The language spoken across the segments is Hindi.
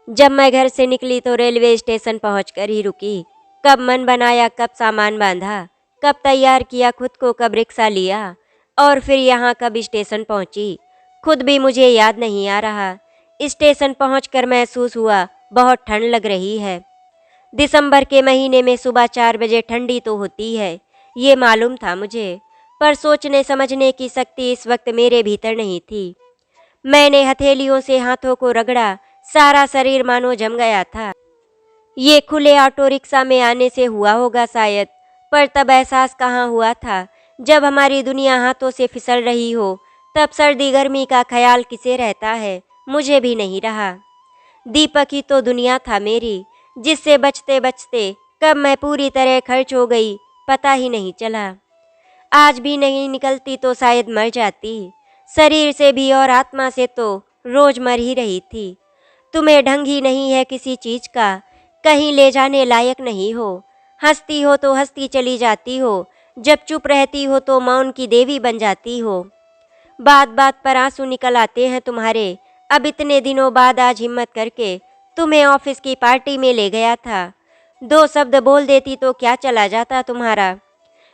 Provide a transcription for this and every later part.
जब मैं घर से निकली तो रेलवे स्टेशन पहुंचकर ही रुकी। कब मन बनाया, कब सामान बांधा, कब तैयार किया खुद को, कब रिक्शा लिया और फिर यहाँ कब स्टेशन पहुंची, खुद भी मुझे याद नहीं आ रहा। स्टेशन पहुंचकर महसूस हुआ बहुत ठंड लग रही है। दिसंबर के महीने में सुबह 4 बजे ठंडी तो होती है, ये मालूम था मुझे, पर सोचने समझने की शक्ति इस वक्त मेरे भीतर नहीं थी। मैंने हथेलियों से हाथों को रगड़ा, सारा शरीर मानो जम गया था। ये खुले ऑटो रिक्शा में आने से हुआ होगा शायद, पर तब एहसास कहाँ हुआ था। जब हमारी दुनिया हाथों से फिसल रही हो, तब सर्दी गर्मी का ख्याल किसे रहता है, मुझे भी नहीं रहा। दीपक ही तो दुनिया था मेरी, जिससे बचते बचते कब मैं पूरी तरह खर्च हो गई पता ही नहीं चला। आज भी नहीं निकलती तो शायद मर जाती, शरीर से भी और आत्मा से तो रोज मर ही रही थी। तुम्हें ढंग ही नहीं है किसी चीज का, कहीं ले जाने लायक नहीं हो। हंसती हो तो हंसती चली जाती हो, जब चुप रहती हो तो मौन की देवी बन जाती हो। बात बात पर आंसू निकल आते हैं तुम्हारे। अब इतने दिनों बाद आज हिम्मत करके तुम्हें ऑफिस की पार्टी में ले गया था। 2 शब्द बोल देती तो क्या चला जाता तुम्हारा,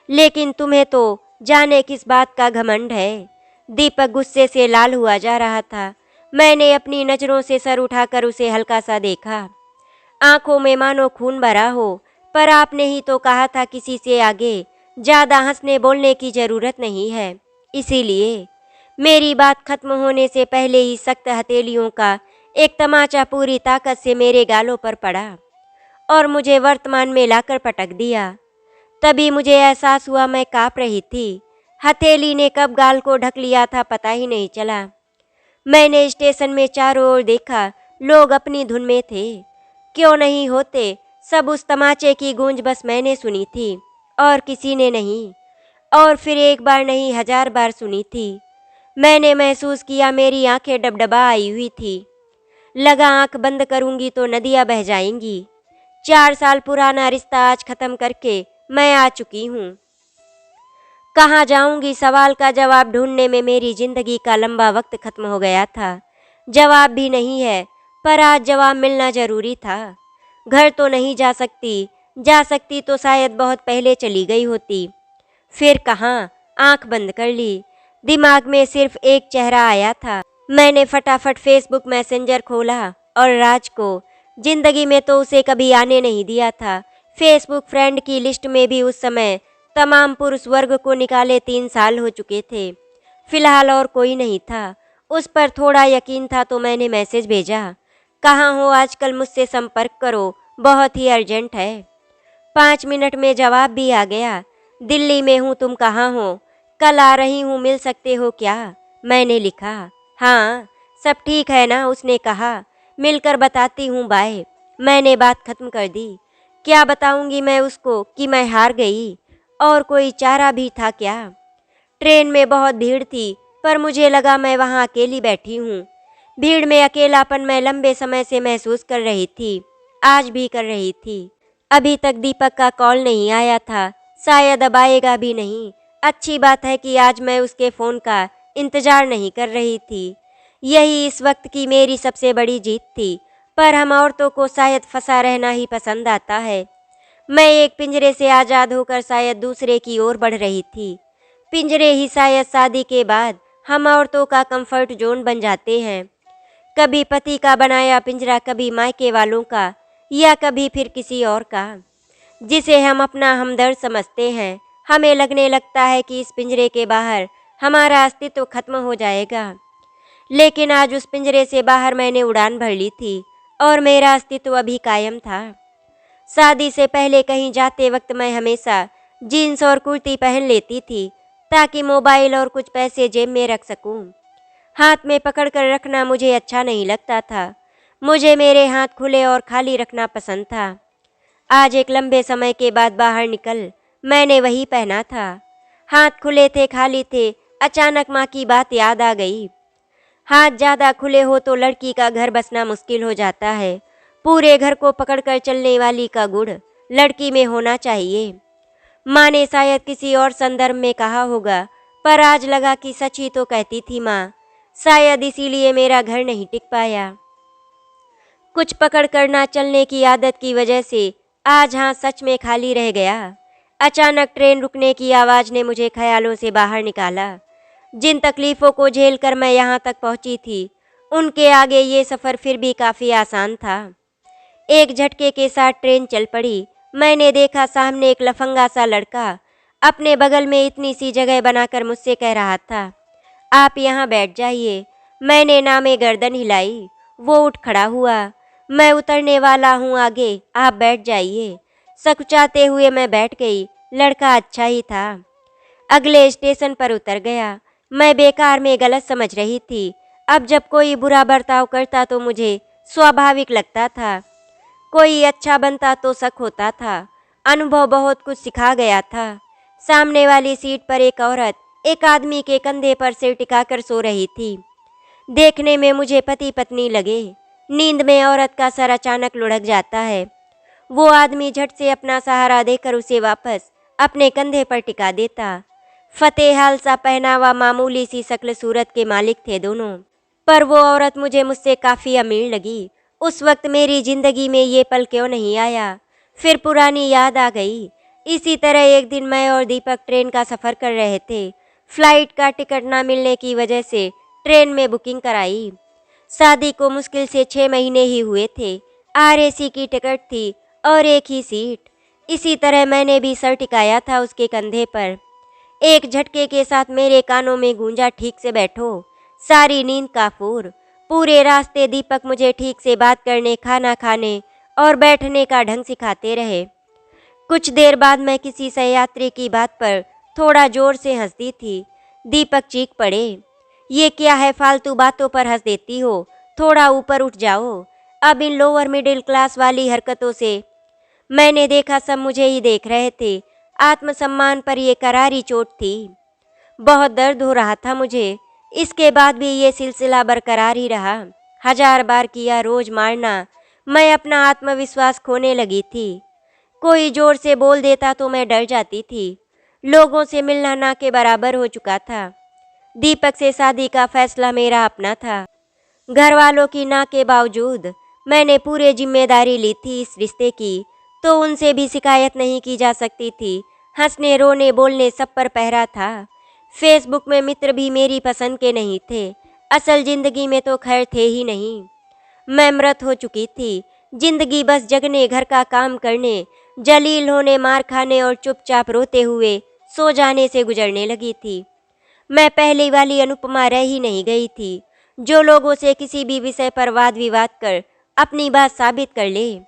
लेकिन तुम्हें तो जाने किस बात का घमंड है। दीपक गुस्से से लाल हुआ जा रहा था। मैंने अपनी नज़रों से सर उठाकर उसे हल्का सा देखा। आंखों में मानो खून भरा हो, पर आपने ही तो कहा था किसी से आगे ज़्यादा हंसने बोलने की ज़रूरत नहीं है। इसीलिए मेरी बात खत्म होने से पहले ही सख्त हथेलियों का एक तमाचा पूरी ताकत से मेरे गालों पर पड़ा और मुझे वर्तमान में लाकर पटक दिया। तभी मुझे एहसास हुआ मैं काँप रही थी। हथेली ने कब गाल को ढक लिया था पता ही नहीं चला। मैंने स्टेशन में चारों ओर देखा, लोग अपनी धुन में थे। क्यों नहीं होते, सब उस तमाचे की गूंज बस मैंने सुनी थी और किसी ने नहीं। और फिर एक बार नहीं 1000 बार सुनी थी। मैंने महसूस किया मेरी आंखें डबडबा आई हुई थी। लगा आंख बंद करूंगी तो नदियां बह जाएंगी। 4 साल पुराना रिश्ता आज खत्म करके मैं आ चुकी हूँ। कहाँ जाऊंगी, सवाल का जवाब ढूंढने में मेरी जिंदगी का लंबा वक्त खत्म हो गया था। जवाब भी नहीं है, पर आज जवाब मिलना जरूरी था। घर तो नहीं जा सकती तो शायद बहुत पहले चली गई होती। फिर कहाँ, आंख बंद कर ली। दिमाग में सिर्फ एक चेहरा आया था। मैंने फटाफट फेसबुक मैसेंजर खोला और राज को। जिंदगी में तो उसे कभी आने नहीं दिया था। फेसबुक फ्रेंड की लिस्ट में भी उस समय तमाम पुरुष वर्ग को निकाले 3 साल हो चुके थे। फिलहाल और कोई नहीं था। उस पर थोड़ा यकीन था तो मैंने मैसेज भेजा, कहाँ हो आजकल, मुझसे संपर्क करो, बहुत ही अर्जेंट है। 5 मिनट में जवाब भी आ गया, दिल्ली में हूँ, तुम कहाँ हो, कल आ रही हूँ, मिल सकते हो क्या। मैंने लिखा, हाँ सब ठीक है ना। उसने कहा, मिलकर बताती हूँ, बाय। मैंने बात खत्म कर दी। क्या बताऊंगी मैं उसको कि मैं हार गई, और कोई चारा भी था क्या। ट्रेन में बहुत भीड़ थी, पर मुझे लगा मैं वहाँ अकेली बैठी हूँ। भीड़ में अकेलापन मैं लंबे समय से महसूस कर रही थी, आज भी कर रही थी। अभी तक दीपक का कॉल नहीं आया था, शायद अब आएगा भी नहीं। अच्छी बात है कि आज मैं उसके फ़ोन का इंतज़ार नहीं कर रही थी। यही इस वक्त की मेरी सबसे बड़ी जीत थी। पर हम औरतों को शायद फंसा रहना ही पसंद आता है। मैं एक पिंजरे से आज़ाद होकर शायद दूसरे की ओर बढ़ रही थी। पिंजरे ही शायद शादी के बाद हम औरतों का कंफर्ट जोन बन जाते हैं। कभी पति का बनाया पिंजरा, कभी मायके वालों का, या कभी फिर किसी और का, जिसे हम अपना हमदर्द समझते हैं। हमें लगने लगता है कि इस पिंजरे के बाहर हमारा अस्तित्व खत्म हो जाएगा। लेकिन आज उस पिंजरे से बाहर मैंने उड़ान भर ली थी और मेरा अस्तित्व अभी कायम था। शादी से पहले कहीं जाते वक्त मैं हमेशा जीन्स और कुर्ती पहन लेती थी, ताकि मोबाइल और कुछ पैसे जेब में रख सकूं। हाथ में पकड़कर रखना मुझे अच्छा नहीं लगता था। मुझे मेरे हाथ खुले और खाली रखना पसंद था। आज एक लंबे समय के बाद बाहर निकल मैंने वही पहना था। हाथ खुले थे, खाली थे। अचानक माँ की बात याद आ गई। हाथ ज़्यादा खुले हो तो लड़की का घर बसना मुश्किल हो जाता है। पूरे घर को पकड़कर चलने वाली का गुण लड़की में होना चाहिए। माँ ने शायद किसी और संदर्भ में कहा होगा, पर आज लगा कि सच ही तो कहती थी माँ। शायद इसीलिए मेरा घर नहीं टिक पाया। कुछ पकड़ कर ना चलने की आदत की वजह से आज हाँ सच में खाली रह गया। अचानक ट्रेन रुकने की आवाज़ ने मुझे ख्यालों से बाहर निकाला। जिन तकलीफ़ों को झेल कर मैं यहाँ तक पहुँची थी, उनके आगे ये सफ़र फिर भी काफ़ी आसान था। एक झटके के साथ ट्रेन चल पड़ी। मैंने देखा सामने एक लफंगा सा लड़का अपने बगल में इतनी सी जगह बनाकर मुझसे कह रहा था, आप यहाँ बैठ जाइए। मैंने नामे गर्दन हिलाई। वो उठ खड़ा हुआ। मैं उतरने वाला हूँ आगे, आप बैठ जाइए। सकुचाते हुए मैं बैठ गई। लड़का अच्छा ही था। अगले स्टेशन पर उतर गया। मैं बेकार में गलत समझ रही थी। अब जब कोई बुरा बर्ताव करता तो मुझे स्वाभाविक लगता था, कोई अच्छा बनता तो शक होता था। अनुभव बहुत कुछ सिखा गया था। सामने वाली सीट पर एक औरत एक आदमी के कंधे पर सिर टिकाकर सो रही थी। देखने में मुझे पति पत्नी लगे। नींद में औरत का सर अचानक लुढ़क जाता है। वो आदमी झट से अपना सहारा देकर उसे वापस अपने कंधे पर टिका देता। फतेहाल सा पहनावा, मामूली सी शक्ल सूरत के मालिक थे दोनों, पर वो औरत मुझसे काफ़ी अमीर लगी। उस वक्त मेरी जिंदगी में ये पल क्यों नहीं आया? फिर पुरानी याद आ गई। इसी तरह एक दिन मैं और दीपक ट्रेन का सफ़र कर रहे थे। फ्लाइट का टिकट ना मिलने की वजह से ट्रेन में बुकिंग कराई। शादी को मुश्किल से 6 महीने ही हुए थे। RAC की टिकट थी और एक ही सीट। इसी तरह मैंने भी सर टिकाया था उसके कंधे पर। एक झटके के साथ मेरे कानों में गूंजा, ठीक से बैठो। सारी नींद काफूर। पूरे रास्ते दीपक मुझे ठीक से बात करने, खाना खाने और बैठने का ढंग सिखाते रहे। कुछ देर बाद मैं किसी सहयात्री की बात पर थोड़ा जोर से हंस दी थी। दीपक चीख पड़े, ये क्या है, फालतू बातों पर हंस देती हो, थोड़ा ऊपर उठ जाओ। अब इन लोअर मिडिल क्लास वाली हरकतों से। मैंने देखा सब मुझे ही देख रहे थे। आत्मसम्मान पर यह करारी चोट थी। बहुत दर्द हो रहा था मुझे। इसके बाद भी ये सिलसिला बरकरार ही रहा। 1000 बार किया, रोज मारना। मैं अपना आत्मविश्वास खोने लगी थी। कोई जोर से बोल देता तो मैं डर जाती थी। लोगों से मिलना ना के बराबर हो चुका था। दीपक से शादी का फैसला मेरा अपना था। घर वालों की ना के बावजूद मैंने पूरी जिम्मेदारी ली थी इस रिश्ते की, तो उनसे भी शिकायत नहीं की जा सकती थी। हंसने, रोने, बोलने सब पर पहरा था। फेसबुक में मित्र भी मेरी पसंद के नहीं थे। असल जिंदगी में तो खैर थे ही नहीं। मैं मृत हो चुकी थी। जिंदगी बस जगने, घर का काम करने, जलील होने, मार खाने और चुपचाप रोते हुए सो जाने से गुजरने लगी थी। मैं पहली वाली अनुपमा रह ही नहीं गई थी, जो लोगों से किसी भी विषय पर वाद विवाद कर अपनी बात साबित कर ले।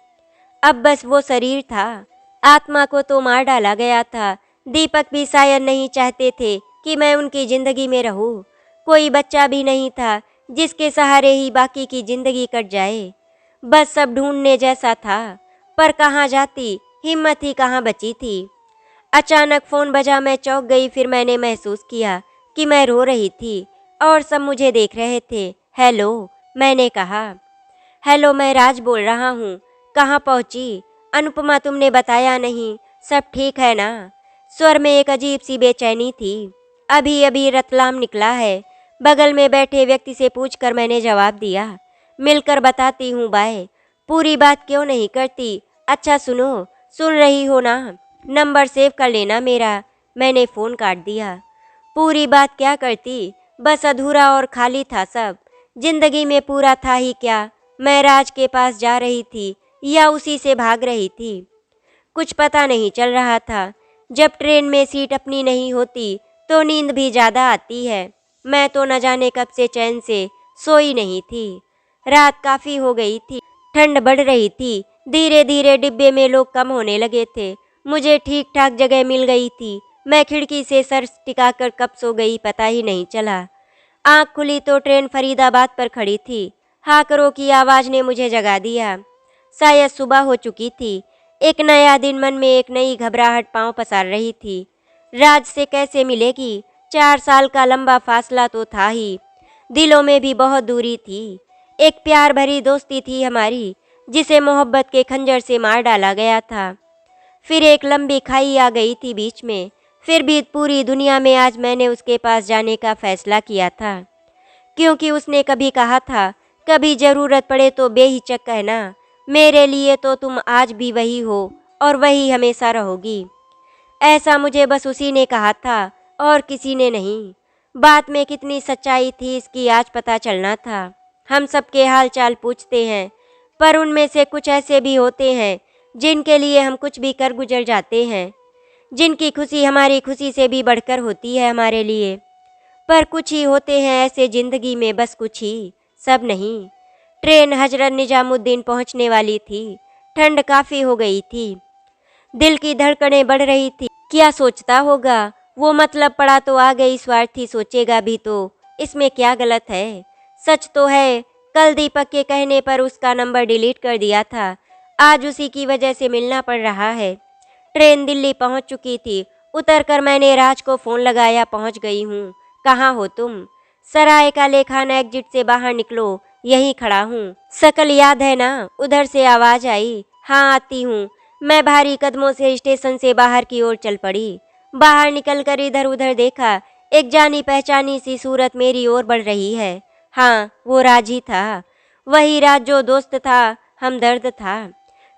अब बस वो शरीर था, आत्मा को तो मार डाला गया था। दीपक भी शायद नहीं चाहते थे कि मैं उनकी जिंदगी में रहूं। कोई बच्चा भी नहीं था जिसके सहारे ही बाकी की जिंदगी कट जाए। बस सब ढूंढने जैसा था, पर कहाँ जाती, हिम्मत ही कहाँ बची थी। अचानक फ़ोन बजा। मैं चौंक गई। फिर मैंने महसूस किया कि मैं रो रही थी और सब मुझे देख रहे थे। हेलो, मैंने कहा। हेलो, मैं राज बोल रहा हूँ। कहाँ पहुँची? अनुपमा, तुमने बताया नहीं। सब ठीक है ना? स्वर में एक अजीब सी बेचैनी थी। अभी अभी रतलाम निकला है। बगल में बैठे व्यक्ति से पूछकर मैंने जवाब दिया, मिलकर बताती हूँ, बाय। पूरी बात क्यों नहीं करती? अच्छा सुनो, सुन रही हो ना? नंबर सेव कर लेना मेरा। मैंने फ़ोन काट दिया। पूरी बात क्या करती, बस अधूरा और खाली था सब। जिंदगी में पूरा था ही क्या? मैं राज के पास जा रही थी या उसी से भाग रही थी, कुछ पता नहीं चल रहा था। जब ट्रेन में सीट अपनी नहीं होती तो नींद भी ज़्यादा आती है। मैं तो न जाने कब से चैन से सोई नहीं थी। रात काफ़ी हो गई थी, ठंड बढ़ रही थी। धीरे धीरे डिब्बे में लोग कम होने लगे थे। मुझे ठीक ठाक जगह मिल गई थी। मैं खिड़की से सर टिकाकर कब सो गई पता ही नहीं चला। आँख खुली तो ट्रेन फरीदाबाद पर खड़ी थी। हाकरों की आवाज़ ने मुझे जगा दिया। शायद सुबह हो चुकी थी। एक नया दिन, मन में एक नई घबराहट पांव पसार रही थी। राज से कैसे मिलेगी? 4 साल का लंबा फासला तो था ही, दिलों में भी बहुत दूरी थी। एक प्यार भरी दोस्ती थी हमारी, जिसे मोहब्बत के खंजर से मार डाला गया था। फिर एक लंबी खाई आ गई थी बीच में। फिर भी पूरी दुनिया में आज मैंने उसके पास जाने का फैसला किया था, क्योंकि उसने कभी कहा था कभी ज़रूरत पड़े तो बेहिचक कहना, मेरे लिए तो तुम आज भी वही हो और वही हमेशा रहोगी। ऐसा मुझे बस उसी ने कहा था और किसी ने नहीं। बात में कितनी सच्चाई थी इसकी आज पता चलना था। हम सबके हाल चाल पूछते हैं, पर उनमें से कुछ ऐसे भी होते हैं जिनके लिए हम कुछ भी कर गुजर जाते हैं, जिनकी खुशी हमारी खुशी से भी बढ़कर होती है हमारे लिए। पर कुछ ही होते हैं ऐसे ज़िंदगी में, बस कुछ ही, सब नहीं। ट्रेन हजरत निजामुद्दीन पहुंचने वाली थी। ठंड काफ़ी हो गई थी। दिल की धड़कनें बढ़ रही थी। क्या सोचता होगा वो, मतलब पड़ा तो आ गई, स्वार्थी सोचेगा भी तो इसमें क्या गलत है। सच तो है, कल दीपक के कहने पर उसका नंबर डिलीट कर दिया था। आज उसी की वजह से मिलना पड़ रहा है। ट्रेन दिल्ली पहुंच चुकी थी। उतरकर मैंने राज को फ़ोन लगाया, पहुंच गई हूँ। कहाँ हो तुम? सराय का लेखाना एग्जिट से बाहर निकलो, यहीं खड़ा हूँ। शकल याद है ना? उधर से आवाज़ आई। हाँ आती हूँ। मैं भारी कदमों से स्टेशन से बाहर की ओर चल पड़ी। बाहर निकलकर इधर उधर देखा। एक जानी पहचानी सी सूरत मेरी ओर बढ़ रही है। हाँ, वो राज ही था। वही राज जो दोस्त था, हमदर्द था।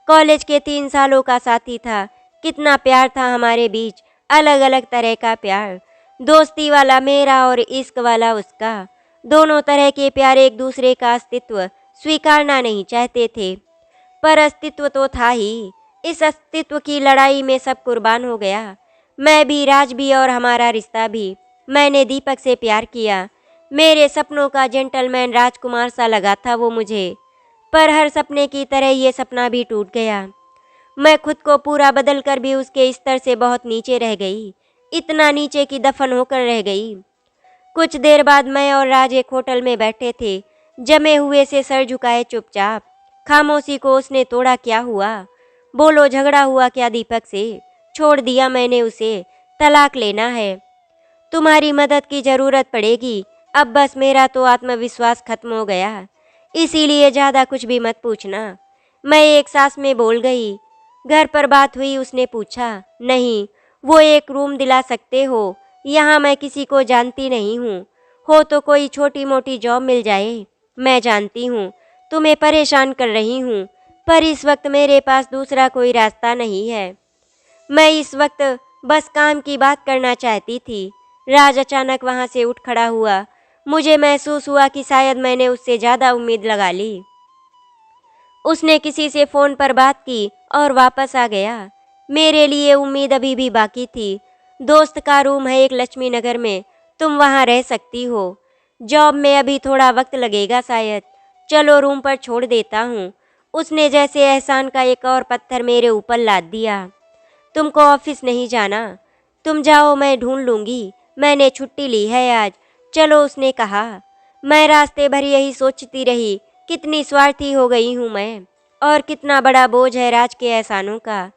कॉलेज के 3 सालों का साथी था। कितना प्यार था हमारे बीच, अलग अलग तरह का प्यार। दोस्ती वाला मेरा और इश्क वाला उसका। दोनों तरह के प्यार एक दूसरे का अस्तित्व स्वीकारना नहीं चाहते थे, पर अस्तित्व तो था ही। इस अस्तित्व की लड़ाई में सब कुर्बान हो गया। मैं भी, राज भी और हमारा रिश्ता भी। मैंने दीपक से प्यार किया। मेरे सपनों का जेंटलमैन राजकुमार सा लगा था वो मुझे, पर हर सपने की तरह ये सपना भी टूट गया। मैं खुद को पूरा बदल कर भी उसके स्तर से बहुत नीचे रह गई, इतना नीचे कि दफन होकर रह गई। कुछ देर बाद मैं और राज एक होटल में बैठे थे, जमे हुए से सर झुकाए चुपचाप। खामोशी को उसने तोड़ा। क्या हुआ? बोलो, झगड़ा हुआ क्या दीपक से? छोड़ दिया मैंने उसे, तलाक लेना है। तुम्हारी मदद की ज़रूरत पड़ेगी। अब बस मेरा तो आत्मविश्वास खत्म हो गया, इसीलिए ज़्यादा कुछ भी मत पूछना। मैं एक सांस में बोल गई। घर पर बात हुई? उसने पूछा। नहीं। वो एक रूम दिला सकते हो? यहाँ मैं किसी को जानती नहीं हूँ। हो तो कोई छोटी मोटी जॉब मिल जाए। मैं जानती हूँ तुम्हें परेशान कर रही हूँ, पर इस वक्त मेरे पास दूसरा कोई रास्ता नहीं है। मैं इस वक्त बस काम की बात करना चाहती थी। राज अचानक वहाँ से उठ खड़ा हुआ। मुझे महसूस हुआ कि शायद मैंने उससे ज़्यादा उम्मीद लगा ली। उसने किसी से फ़ोन पर बात की और वापस आ गया। मेरे लिए उम्मीद अभी भी बाकी थी। दोस्त का रूम है एक लक्ष्मी नगर में, तुम वहाँ रह सकती हो। जॉब में अभी थोड़ा वक्त लगेगा शायद। चलो रूम पर छोड़ देता हूँ। उसने जैसे एहसान का एक और पत्थर मेरे ऊपर लाद दिया। तुमको ऑफिस नहीं जाना, तुम जाओ, मैं ढूंढ लूँगी। मैंने छुट्टी ली है आज। चलो, उसने कहा। मैं रास्ते भर यही सोचती रही, कितनी स्वार्थी हो गई हूँ मैं, और कितना बड़ा बोझ है राज के एहसानों का।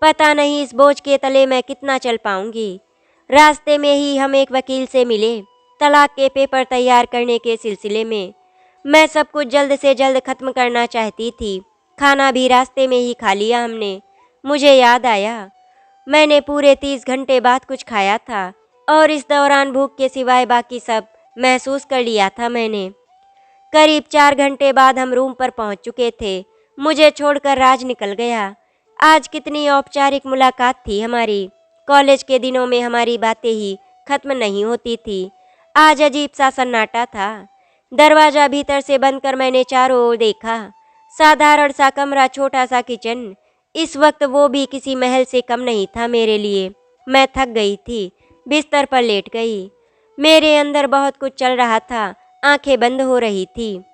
पता नहीं इस बोझ के तले मैं कितना चल पाऊंगी। रास्ते में ही हम एक वकील से मिले, तलाक के पेपर तैयार करने के सिलसिले में। मैं सब कुछ जल्द से जल्द खत्म करना चाहती थी। खाना भी रास्ते में ही खा लिया हमने। मुझे याद आया, मैंने पूरे 30 घंटे बाद कुछ खाया था, और इस दौरान भूख के सिवाय बाकी सब महसूस कर लिया था मैंने। करीब 4 घंटे बाद हम रूम पर पहुंच चुके थे। मुझे छोड़कर राज निकल गया। आज कितनी औपचारिक मुलाकात थी हमारी। कॉलेज के दिनों में हमारी बातें ही खत्म नहीं होती थी। आज अजीब सा सन्नाटा था। दरवाज़ा भीतर से बंद कर मैंने चारों ओर देखा। साधारण सा कमरा, छोटा सा किचन। इस वक्त वो भी किसी महल से कम नहीं था मेरे लिए। मैं थक गई थी, बिस्तर पर लेट गई। मेरे अंदर बहुत कुछ चल रहा था। आंखें बंद हो रही थी।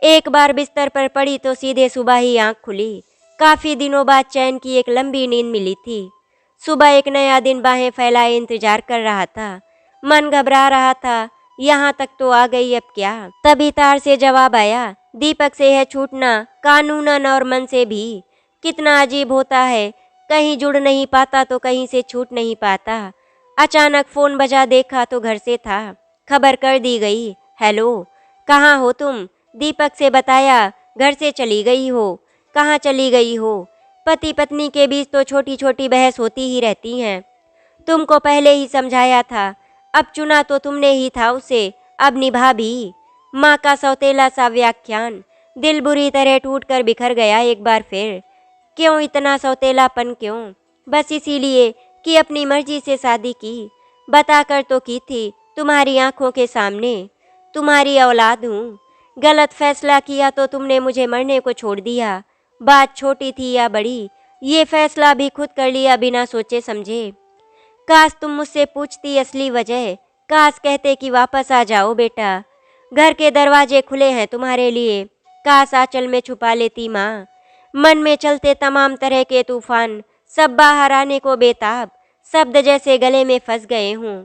एक बार बिस्तर पर पड़ी तो सीधे सुबह ही आंख खुली। काफ़ी दिनों बाद चैन की एक लंबी नींद मिली थी। सुबह एक नया दिन बाहें फैलाए इंतजार कर रहा था। मन घबरा रहा था, यहाँ तक तो आ गई, अब क्या। तभी तार से जवाब आया। दीपक से है छूटना, कानूनन और मन से भी। कितना अजीब होता है, कहीं जुड़ नहीं पाता तो कहीं से छूट नहीं पाता। अचानक फ़ोन बजा, देखा तो घर से था। खबर कर दी गई। हेलो, कहाँ हो तुम? दीपक से बताया, घर से चली गई हो। कहाँ चली गई हो? पति पत्नी के बीच तो छोटी छोटी बहस होती ही रहती हैं। तुमको पहले ही समझाया था, अब चुना तो तुमने ही था उसे, अब निभा भी। माँ का सौतेला सा व्याख्यान। दिल बुरी तरह टूट कर बिखर गया एक बार फिर। क्यों इतना सौतेलापन क्यों? बस इसीलिए कि अपनी मर्जी से शादी की। बताकर तो की थी तुम्हारी आंखों के सामने। तुम्हारी औलाद हूँ। गलत फैसला किया तो तुमने मुझे मरने को छोड़ दिया। बात छोटी थी या बड़ी, ये फैसला भी खुद कर लिया बिना सोचे समझे। काश तुम मुझसे पूछती असली वजह। काश कहते कि वापस आ जाओ बेटा, घर के दरवाजे खुले हैं तुम्हारे लिए। काश आंचल में छुपा लेती माँ। मन में चलते तमाम तरह के तूफान, सब बाहर आने को बेताब। शब्द जैसे गले में फंस गए हों।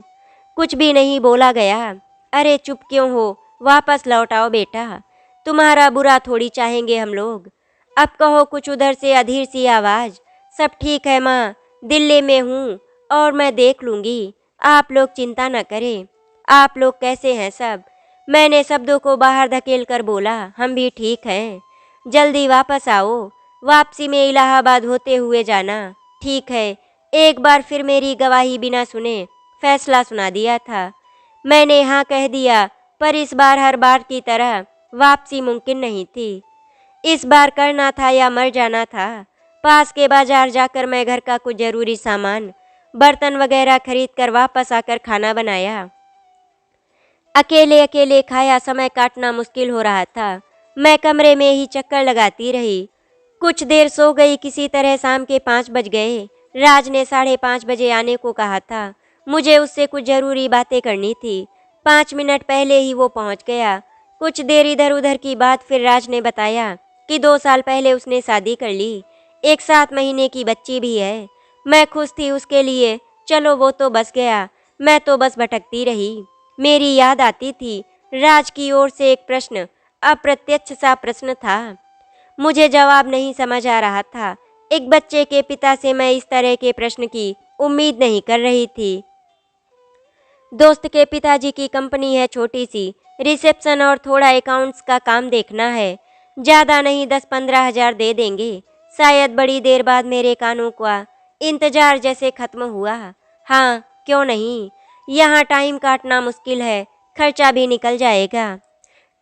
कुछ भी नहीं बोला गया। अरे चुप क्यों हो? वापस लौट आओ बेटा। तुम्हारा बुरा थोड़ी चाहेंगे हम लोग। अब कहो कुछ उधर से अधीर सी आवाज़। सब ठीक है माँ, दिल्ली में हूँ और मैं देख लूँगी। आप लोग चिंता न करें। आप लोग कैसे हैं सब? मैंने शब्दों को बाहर धकेल कर बोला, हम भी ठीक हैं। जल्दी वापस आओ। वापसी में इलाहाबाद होते हुए जाना। ठीक है। एक बार फिर मेरी गवाही बिना सुने फैसला सुना दिया था। मैंने हाँ कह दिया, पर इस बार हर बार की तरह वापसी मुमकिन नहीं थी। इस बार करना था या मर जाना था। पास के बाजार जाकर मैं घर का कुछ जरूरी सामान, बर्तन वगैरह खरीद कर वापस आकर खाना बनाया। अकेले अकेले खाया समय काटना मुश्किल हो रहा था। मैं कमरे में ही चक्कर लगाती रही। कुछ देर सो गई। किसी तरह शाम के 5 बज गए। राज ने 5:30 बजे आने को कहा था। मुझे उससे कुछ ज़रूरी बातें करनी थी। 5 मिनट पहले ही वो पहुंच गया। कुछ देर इधर उधर की बात, फिर राज ने बताया कि 2 साल पहले उसने शादी कर ली। एक 7 महीने की बच्ची भी है। मैं खुश थी उसके लिए। चलो वो तो बस गया, मैं तो बस भटकती रही। मेरी याद आती थी। राज की ओर से एक प्रश्न, अप्रत्यक्ष सा प्रश्न था। मुझे जवाब नहीं समझ आ रहा था। एक बच्चे के पिता से मैं इस तरह के प्रश्न की उम्मीद नहीं कर रही थी। दोस्त के पिताजी की कंपनी है छोटी सी, रिसेप्शन और थोड़ा अकाउंट्स का काम देखना है। ज़्यादा नहीं 10-15 हज़ार दे देंगे। शायद बड़ी देर बाद मेरे कानों का इंतजार जैसे खत्म हुआ। हाँ, क्यों नहीं। यहाँ टाइम काटना मुश्किल है, खर्चा भी निकल जाएगा।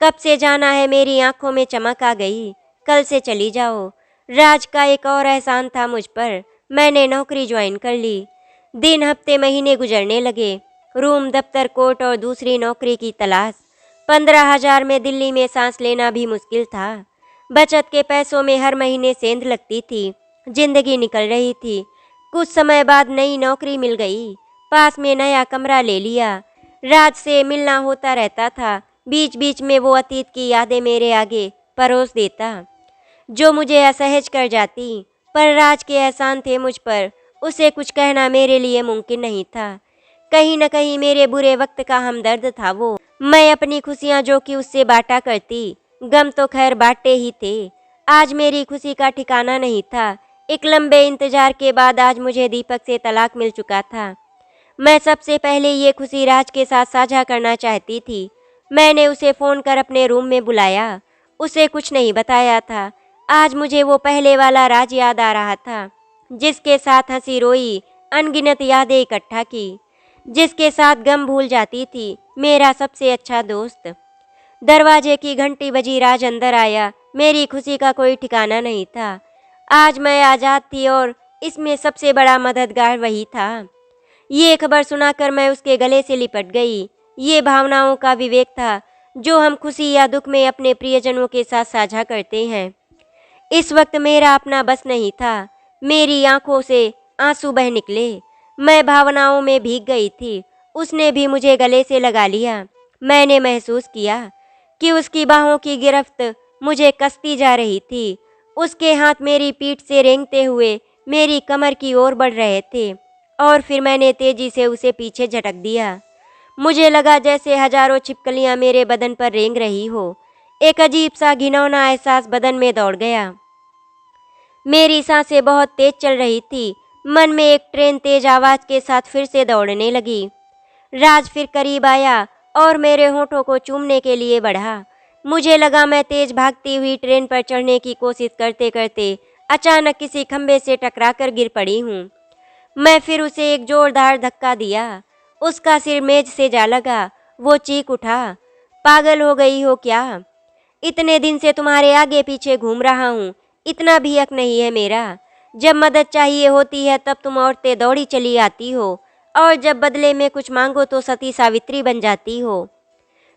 कब से जाना है? मेरी आंखों में चमक आ गई। कल से चली जाओ। राज का एक और एहसान था मुझ पर। मैंने नौकरी ज्वाइन कर ली। दिन हफ्ते महीने गुजरने लगे। रूम, दफ्तर, कोर्ट और दूसरी नौकरी की तलाश। 15 हज़ार में दिल्ली में सांस लेना भी मुश्किल था। बचत के पैसों में हर महीने सेंध लगती थी। जिंदगी निकल रही थी। कुछ समय बाद नई नौकरी मिल गई। पास में नया कमरा ले लिया। राज से मिलना होता रहता था। बीच बीच में वो अतीत की यादें मेरे आगे परोस देता, जो मुझे असहज कर जाती। पर राज के एहसान थे मुझ पर। उसे कुछ कहना मेरे लिए मुमकिन नहीं था। कहीं न कहीं मेरे बुरे वक्त का हमदर्द था वो। मैं अपनी खुशियाँ जो कि उससे बांटा करती, गम तो खैर बांटे ही थे। आज मेरी खुशी का ठिकाना नहीं था। एक लंबे इंतजार के बाद आज मुझे दीपक से तलाक मिल चुका था। मैं सबसे पहले ये खुशी राज के साथ साझा करना चाहती थी। मैंने उसे फ़ोन कर अपने रूम में बुलाया। उसे कुछ नहीं बताया था। आज मुझे वो पहले वाला राज याद आ रहा था, जिसके साथ हंसी रोई, अनगिनत यादें इकट्ठा की, जिसके साथ गम भूल जाती थी। मेरा सबसे अच्छा दोस्त। दरवाजे की घंटी बजी। राज अंदर आया। मेरी खुशी का कोई ठिकाना नहीं था। आज मैं आज़ाद थी और इसमें सबसे बड़ा मददगार वही था। ये खबर सुनाकर मैं उसके गले से लिपट गई। ये भावनाओं का विवेक था जो हम खुशी या दुख में अपने प्रियजनों के साथ साझा करते हैं। इस वक्त मेरा अपना बस नहीं था। मेरी आंखों से आंसू बह निकले। मैं भावनाओं में भीग गई थी। उसने भी मुझे गले से लगा लिया। मैंने महसूस किया कि उसकी बाहों की गिरफ्त मुझे कसती जा रही थी। उसके हाथ मेरी पीठ से रेंगते हुए मेरी कमर की ओर बढ़ रहे थे और फिर मैंने तेजी से उसे पीछे झटक दिया। मुझे लगा जैसे हजारों छिपकलियां मेरे बदन पर रेंग रही हो। एक अजीब सा घिनौना एहसास बदन में दौड़ गया। मेरी सांसें बहुत तेज चल रही थी। मन में एक ट्रेन तेज आवाज के साथ फिर से दौड़ने लगी। राज फिर करीब आया और मेरे होठों को चूमने के लिए बढ़ा। मुझे लगा मैं तेज भागती हुई ट्रेन पर चढ़ने की कोशिश करते करते अचानक किसी खंबे से टकराकर गिर पड़ी हूँ। मैं फिर उसे एक जोरदार धक्का दिया। उसका सिर मेज से जा लगा। वो चीख उठा। पागल हो गई हो क्या? इतने दिन से तुम्हारे आगे पीछे घूम रहा हूँ, इतना भी हक नहीं है मेरा? जब मदद चाहिए होती है तब तुम औरतें दौड़ी चली आती हो, और जब बदले में कुछ मांगो तो सती सावित्री बन जाती हो।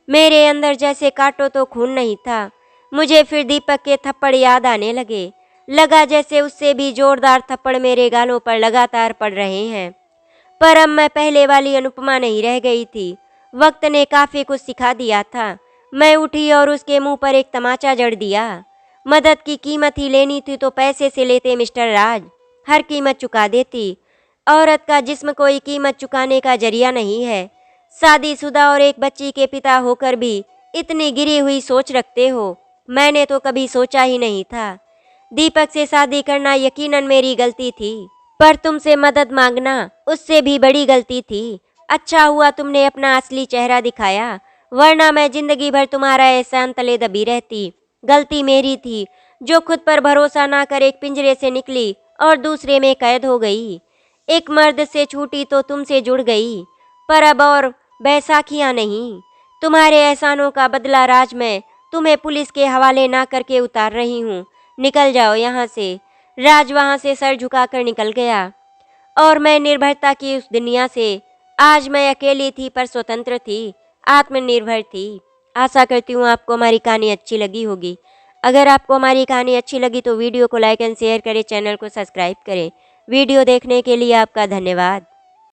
मेरे अंदर जैसे काटो तो खून नहीं था। मुझे फिर दीपक के थप्पड़ याद आने लगे। लगा जैसे उससे भी जोरदार थप्पड़ मेरे गालों पर लगातार पड़ रहे हैं। पर अब मैं पहले वाली अनुपमा नहीं रह गई थी। वक्त ने काफ़ी कुछ सिखा दिया था। मैं उठी और उसके मुंह पर एक तमाचा जड़ दिया। मदद की कीमत ही लेनी थी तो पैसे से लेते मिस्टर राज, हर कीमत चुका देती। औरत का जिस्म कोई कीमत चुकाने का जरिया नहीं है। शादीशुदा और एक बच्ची के पिता होकर भी इतनी गिरी हुई सोच रखते हो, मैंने तो कभी सोचा ही नहीं था। दीपक से शादी करना यकीनन मेरी गलती थी, पर तुमसे मदद मांगना उससे भी बड़ी गलती थी। अच्छा हुआ तुमने अपना असली चेहरा दिखाया, वरना मैं जिंदगी भर तुम्हारा एहसान तले दबी रहती। गलती मेरी थी, जो खुद पर भरोसा ना कर एक पिंजरे से निकली और दूसरे में कैद हो गई। एक मर्द से छूटी तो तुमसे जुड़ गई, पर अब और बैसाखियाँ नहीं। तुम्हारे एहसानों का बदला राज मैं तुम्हें पुलिस के हवाले ना करके उतार रही हूँ। निकल जाओ यहाँ से। राज वहाँ से सर झुकाकर निकल गया और मैं निर्भरता की उस दुनिया से, आज मैं अकेली थी पर स्वतंत्र थी, आत्मनिर्भर थी। आशा करती हूँ आपको हमारी कहानी अच्छी लगी होगी। अगर आपको हमारी कहानी अच्छी लगी तो वीडियो को लाइक एंड शेयर करें, चैनल को सब्सक्राइब करें। वीडियो देखने के लिए आपका धन्यवाद।